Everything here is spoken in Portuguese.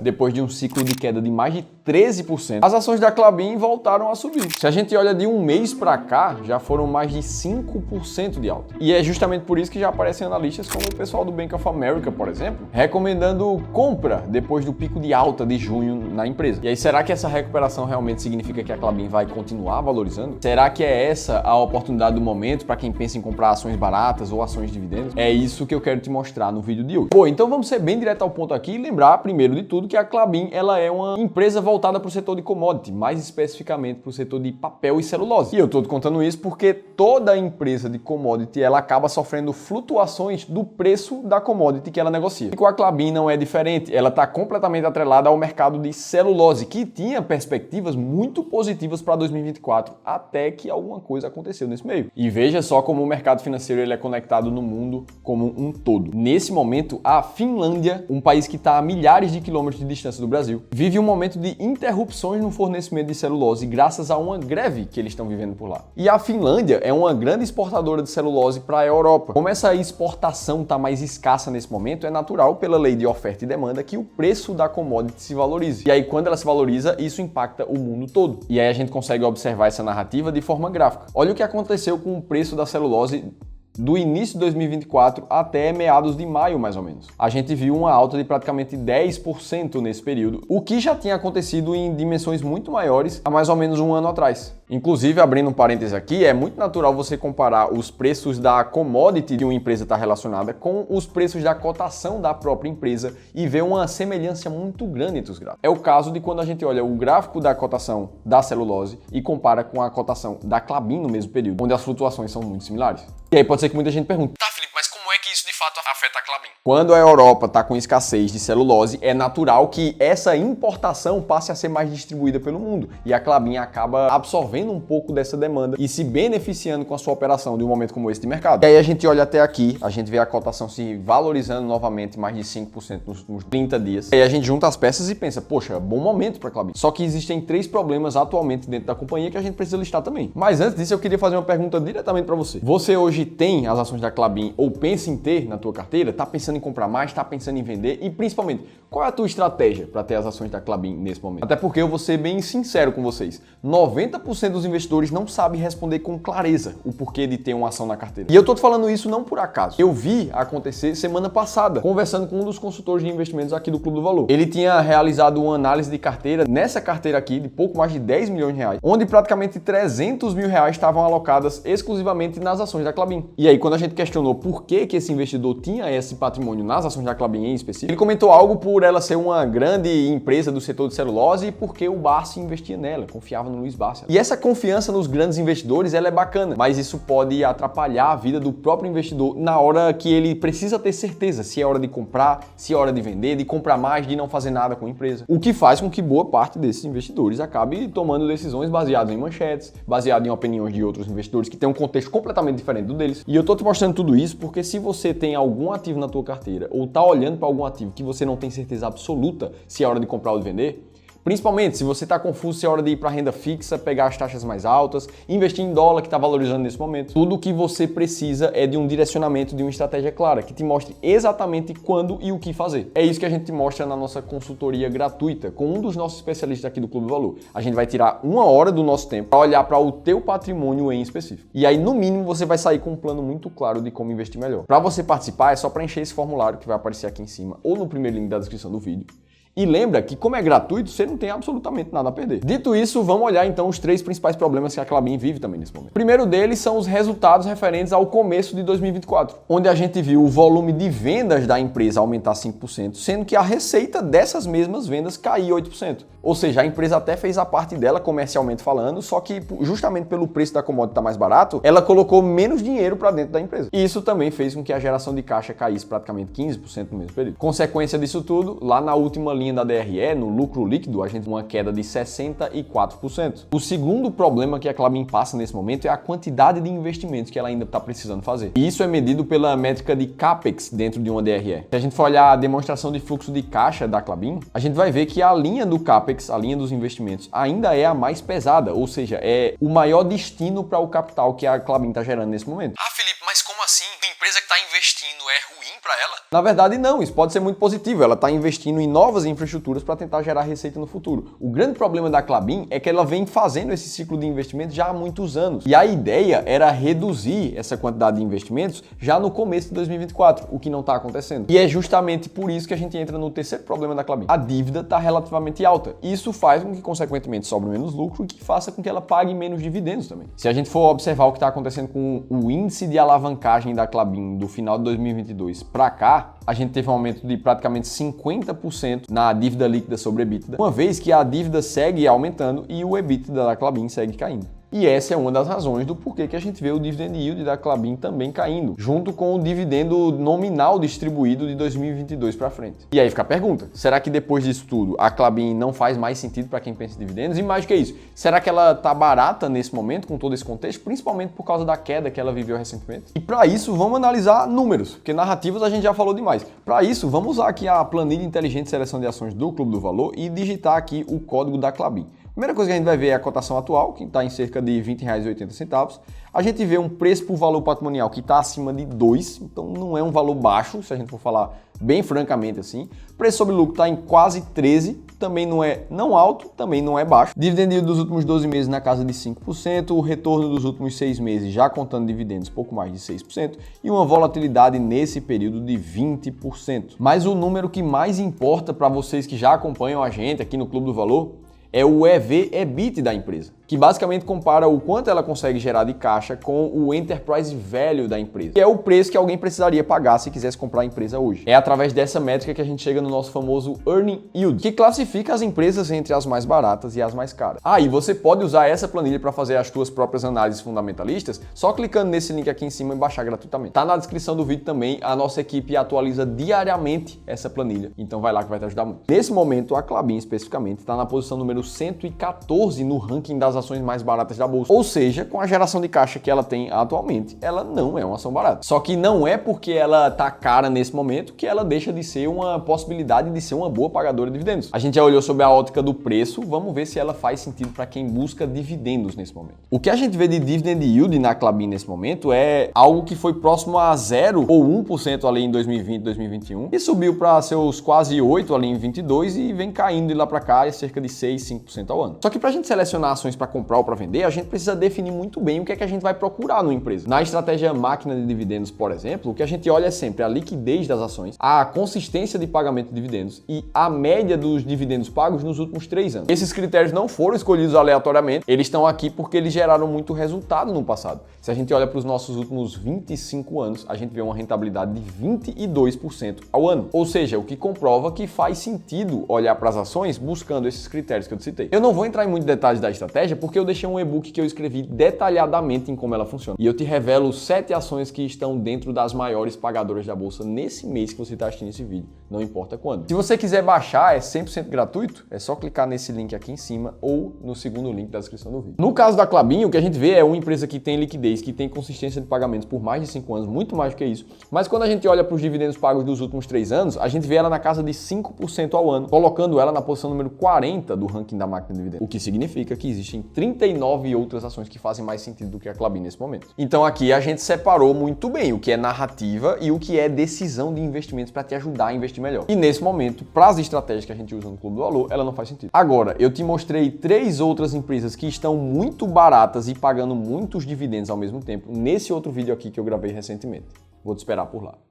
depois de um ciclo de queda de mais de 13%, as ações da Klabin voltaram a subir. Se a gente olha de um mês para cá, já foram mais de 5% de alta. E é justamente por isso que já aparecem analistas como o pessoal do Bank of America, por exemplo, recomendando compra depois do pico de alta de junho na empresa. E aí, será que essa recuperação realmente significa que a Klabin vai continuar valorizando? Será que é essa a oportunidade do momento para quem pensa em comprar ações baratas ou ações de dividendos? É isso que eu quero te mostrar no vídeo de hoje. Bom, então vamos ser bem direto ao ponto aqui e lembrar, primeiro de tudo, que a Klabin ela é uma empresa voltada para o setor de commodity, mais especificamente para o setor de papel e celulose. E eu estou te contando isso porque toda empresa de commodity ela acaba sofrendo flutuações do preço da commodity que ela negocia. E com a Klabin não é diferente, ela está completamente atrelada ao mercado de celulose, que tinha perspectivas muito positivas para 2024, até que alguma coisa aconteceu nesse meio. E veja só como o mercado financeiro ele é conectado no mundo como um todo. Nesse momento, a Finlândia, um país que está a milhares de quilômetros de distância do Brasil, vive um momento de interrupções no fornecimento de celulose graças a uma greve que eles estão vivendo por lá. E a Finlândia é uma grande exportadora de celulose para a Europa. Como essa exportação está mais escassa nesse momento, é natural, pela lei de oferta e demanda, que o preço da commodity se valorize. E aí, quando ela se valoriza, isso impacta o mundo todo. E aí a gente consegue observar essa narrativa de forma gráfica. Olha o que aconteceu com o preço da celulose do início de 2024 até meados de maio, mais ou menos. A gente viu uma alta de praticamente 10% nesse período, o que já tinha acontecido em dimensões muito maiores há mais ou menos um ano atrás. Inclusive, abrindo um parêntese aqui, é muito natural você comparar os preços da commodity de uma empresa estar relacionada com os preços da cotação da própria empresa e ver uma semelhança muito grande entre os gráficos. É o caso de quando a gente olha o gráfico da cotação da celulose e compara com a cotação da Klabin no mesmo período, onde as flutuações são muito similares. E aí pode ser que muita gente pergunte: tá, Felipe, mas como é que isso de fato afeta a Klabin? Quando a Europa está com escassez de celulose, é natural que essa importação passe a ser mais distribuída pelo mundo e a Klabin acaba absorvendo um pouco dessa demanda e se beneficiando com a sua operação de um momento como esse de mercado. E aí a gente olha até aqui, a gente vê a cotação se valorizando novamente mais de 5% nos últimos 30 dias. E aí a gente junta as peças e pensa: poxa, bom momento para a Klabin. Só que existem 3 problemas atualmente dentro da companhia que a gente precisa listar também. Mas antes disso, eu queria fazer uma pergunta diretamente para você. Você hoje tem as ações da Klabin ou pensa em ter na tua carteira? Tá pensando em comprar mais? Tá pensando em vender? E principalmente, qual é a tua estratégia para ter as ações da Klabin nesse momento? Até porque eu vou ser bem sincero com vocês. 90% dos investidores não sabem responder com clareza o porquê de ter uma ação na carteira. E eu tô te falando isso não por acaso. Eu vi acontecer semana passada, conversando com um dos consultores de investimentos aqui do Clube do Valor. Ele tinha realizado uma análise de carteira, nessa carteira aqui, de pouco mais de 10 milhões de reais, onde praticamente 300 mil reais estavam alocadas exclusivamente nas ações da Klabin. E aí, quando a gente questionou por que esse investidor tinha esse patrimônio nas ações da Klabin em específico, ele comentou algo por ela ser uma grande empresa do setor de celulose e porque o Barsi investia nela, confiava no Luiz Barsi. E essa confiança nos grandes investidores, ela é bacana, mas isso pode atrapalhar a vida do próprio investidor na hora que ele precisa ter certeza se é hora de comprar, se é hora de vender, de comprar mais, de não fazer nada com a empresa. O que faz com que boa parte desses investidores acabe tomando decisões baseadas em manchetes, baseadas em opiniões de outros investidores que têm um contexto completamente diferente do deles. E eu tô te mostrando tudo isso porque se você tem algum ativo na tua carteira ou tá olhando para algum ativo que você não tem certeza absoluta se é hora de comprar ou de vender, principalmente se você está confuso se é hora de ir para renda fixa, pegar as taxas mais altas, investir em dólar que está valorizando nesse momento. Tudo o que você precisa é de um direcionamento, de uma estratégia clara, que te mostre exatamente quando e o que fazer. É isso que a gente te mostra na nossa consultoria gratuita com um dos nossos especialistas aqui do Clube do Valor. A gente vai tirar 1 hora do nosso tempo para olhar para o teu patrimônio em específico. E aí, no mínimo, você vai sair com um plano muito claro de como investir melhor. Para você participar, é só preencher esse formulário que vai aparecer aqui em cima ou no primeiro link da descrição do vídeo. E lembra que, como é gratuito, você não tem absolutamente nada a perder. Dito isso, vamos olhar então os 3 principais problemas que a Klabin vive também nesse momento. O primeiro deles são os resultados referentes ao começo de 2024, onde a gente viu o volume de vendas da empresa aumentar 5%, sendo que a receita dessas mesmas vendas cair 8%. Ou seja, a empresa até fez a parte dela comercialmente falando, só que justamente pelo preço da commodity estar mais barato, ela colocou menos dinheiro para dentro da empresa. E isso também fez com que a geração de caixa caísse praticamente 15% no mesmo período. Consequência disso tudo, lá na última linha da DRE, no lucro líquido, a gente tem uma queda de 64%. O segundo problema que a Klabin passa nesse momento é a quantidade de investimentos que ela ainda está precisando fazer. E isso é medido pela métrica de CAPEX dentro de uma DRE. Se a gente for olhar a demonstração de fluxo de caixa da Klabin, a gente vai ver que a linha do CAPEX, a linha dos investimentos, ainda é a mais pesada, ou seja, é o maior destino para o capital que a Klabin está gerando nesse momento. Ah, Felipe, mas como assim? empresa que está investindo é ruim para ela? Na verdade, não. Isso pode ser muito positivo. Ela está investindo em novas infraestruturas para tentar gerar receita no futuro. O grande problema da Klabin é que ela vem fazendo esse ciclo de investimento já há muitos anos. E a ideia era reduzir essa quantidade de investimentos já no começo de 2024, o que não está acontecendo. E é justamente por isso que a gente entra no terceiro problema da Klabin. A dívida está relativamente alta. Isso faz com que, consequentemente, sobre menos lucro e que faça com que ela pague menos dividendos também. Se a gente for observar o que está acontecendo com o índice de alavancagem da Klabin do final de 2022 para cá, a gente teve um aumento de praticamente 50% na dívida líquida sobre EBITDA, uma vez que a dívida segue aumentando e o EBITDA da Klabin segue caindo. E essa é uma das razões do porquê que a gente vê o dividend yield da Klabin também caindo, junto com o dividendo nominal distribuído de 2022 para frente. E aí fica a pergunta, será que depois disso tudo a Klabin não faz mais sentido para quem pensa em dividendos? E mais do que isso, será que ela está barata nesse momento com todo esse contexto, principalmente por causa da queda que ela viveu recentemente? E para isso vamos analisar números, porque narrativas a gente já falou demais. Para isso vamos usar aqui a planilha inteligente de seleção de ações do Clube do Valor e digitar aqui o código da Klabin. Primeira coisa que a gente vai ver é a cotação atual, que está em cerca de R$ 20,80. A gente vê um preço por valor patrimonial que está acima de 2, então não é um valor baixo, se a gente for falar bem francamente assim. Preço sobre lucro está em quase 13, também não é não alto, também não é baixo. Dividend yield dos últimos 12 meses na casa de 5%, o retorno dos últimos 6 meses, já contando dividendos, pouco mais de 6%, e uma volatilidade nesse período de 20%. Mas o número que mais importa para vocês que já acompanham a gente aqui no Clube do Valor é o EV/EBIT da empresa, que basicamente compara o quanto ela consegue gerar de caixa com o Enterprise Value da empresa, que é o preço que alguém precisaria pagar se quisesse comprar a empresa hoje. É através dessa métrica que a gente chega no nosso famoso Earning Yield, que classifica as empresas entre as mais baratas e as mais caras. E você pode usar essa planilha para fazer as suas próprias análises fundamentalistas, só clicando nesse link aqui em cima e baixar gratuitamente. Tá na descrição do vídeo também, a nossa equipe atualiza diariamente essa planilha, então vai lá que vai te ajudar muito. Nesse momento, a Klabin especificamente está na posição número 114 no ranking das ações mais baratas da bolsa. Ou seja, com a geração de caixa que ela tem atualmente, ela não é uma ação barata. Só que não é porque ela tá cara nesse momento que ela deixa de ser uma possibilidade de ser uma boa pagadora de dividendos. A gente já olhou sobre a ótica do preço, vamos ver se ela faz sentido para quem busca dividendos nesse momento. O que a gente vê de dividend yield na Klabin nesse momento é algo que foi próximo a 0 ou 1% ali em 2020, 2021 e subiu para seus quase 8 ali em 22 e vem caindo de lá para cá é cerca de 6, 5% ao ano. Só que para a gente selecionar ações para comprar ou para vender, a gente precisa definir muito bem o que é que a gente vai procurar numa empresa. Na estratégia máquina de dividendos, por exemplo, o que a gente olha é sempre a liquidez das ações, a consistência de pagamento de dividendos e a média dos dividendos pagos nos últimos 3 anos. Esses critérios não foram escolhidos aleatoriamente, eles estão aqui porque eles geraram muito resultado no passado. Se a gente olha para os nossos últimos 25 anos, a gente vê uma rentabilidade de 22% ao ano. Ou seja, o que comprova que faz sentido olhar para as ações buscando esses critérios que eu citei. Eu não vou entrar em muitos detalhes da estratégia porque eu deixei um e-book que eu escrevi detalhadamente em como ela funciona. E eu te revelo 7 ações que estão dentro das maiores pagadoras da bolsa nesse mês que você está assistindo esse vídeo, não importa quando. Se você quiser baixar, é 100% gratuito, é só clicar nesse link aqui em cima ou no segundo link da descrição do vídeo. No caso da Klabin, o que a gente vê é uma empresa que tem liquidez, que tem consistência de pagamentos por mais de 5 anos, muito mais do que isso. Mas quando a gente olha para os dividendos pagos dos últimos 3 anos, a gente vê ela na casa de 5% ao ano, colocando ela na posição número 40 do ranking da máquina de dividendos. O que significa que existem 39 outras ações que fazem mais sentido do que a Klabin nesse momento. Então aqui a gente separou muito bem o que é narrativa e o que é decisão de investimentos para te ajudar a investir melhor. E nesse momento, para as estratégias que a gente usa no Clube do Valor, ela não faz sentido. Agora, eu te mostrei 3 outras empresas que estão muito baratas e pagando muitos dividendos ao mesmo tempo nesse outro vídeo aqui que eu gravei recentemente. Vou te esperar por lá.